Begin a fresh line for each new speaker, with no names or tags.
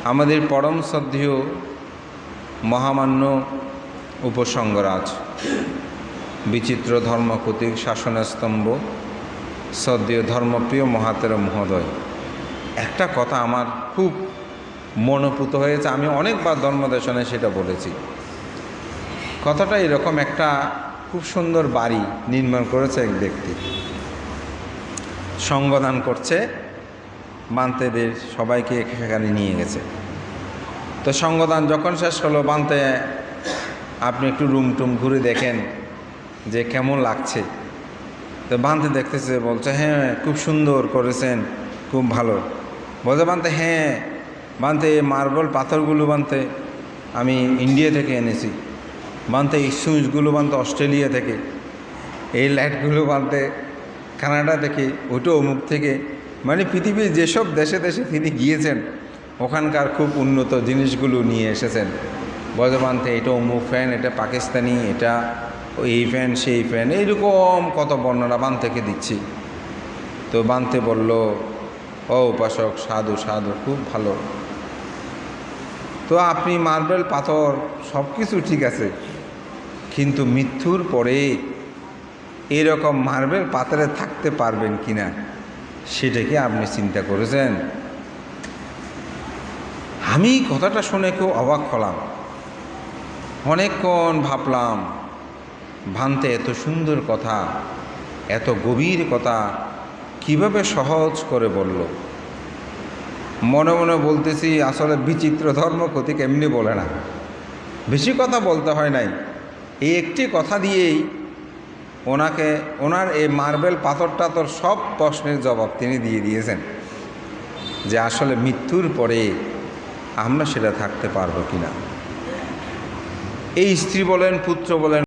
আমাদের পরম শ্রদ্ধেয় মহামান্য উপসংগরাজ, বিচিত্র ধর্মকতিক শাসনের স্তম্ভ, শ্রদ্ধেয় ধর্মপ্রিয় মহাতের মহোদয়, একটা কথা আমার খুব মনোপুত হয়েছে। আমি অনেকবার ধর্মদেশনে সেটা বলেছি। কথাটা এরকম, একটা খুব সুন্দর বাড়ি নির্মাণ করেছে এক ব্যক্তি, সঙ্গদান করছে, বান্তেদের সবাইকে সেখানে নিয়ে গেছে। তো সঙ্গদান যখন শেষ হলো, বান্তে আপনি একটু রুম টুম ঘুরে দেখেন যে কেমন লাগছে। তো বান্তে দেখতেছে, বলছে হ্যাঁ খুব সুন্দর করেছেন, খুব ভালো। বলছে বান্তে হ্যাঁ বান্তে মার্বেল পাথরগুলো বান্তে আমি ইন্ডিয়া থেকে এনেছি, বান্তে এই সুইচগুলো বান্তে অস্ট্রেলিয়া থেকে, এই লাইটগুলো বান্তে কানাডা থেকে, ওইটা অমুক থেকে, মানে পৃথিবীর যেসব দেশে দেশে তিনি গিয়েছেন ওখানকার খুব উন্নত জিনিসগুলো নিয়ে এসেছেন। বলছে বান্তে এটা অমুক ফ্যান, এটা পাকিস্তানি, এটা এই ফ্যান সেই ফ্যান, এইরকম কত বর্ণনা বান্তেকে দিচ্ছি। তো বান্তে বলল, ও উপাসক, সাধু সাধু, খুব ভালো। তো আপনি মার্বেল পাথর সব কিছু ঠিক আছে, কিন্তু মৃত্যুর পরে এরকম মার্বেল পাথরে থাকতে পারবেন কিনা সেটা কি আপনি চিন্তা করেছেন? আমি কথাটা শুনে খুব অবাক হলাম। অনেকক্ষণ ভাবলাম, ভান্তে এত সুন্দর কথা, এত গভীর কথা কিভাবে সহজ করে বলল। মনে মনে বলতেছি, আসলে বিচিত্র ধর্ম কতিক এমনি বলে না, বেশি কথা বলতে হয় নাই, এই একটি কথা দিয়েই ওনার এই মার্বেল পাথরটা তোর সব প্রশ্নের জবাব তিনি দিয়ে দিয়েছেন, যে আসলে মৃত্যুর পরে আমরা সেটা থাকতে পারবো কিনা। এই স্ত্রী বলেন, পুত্র বলেন,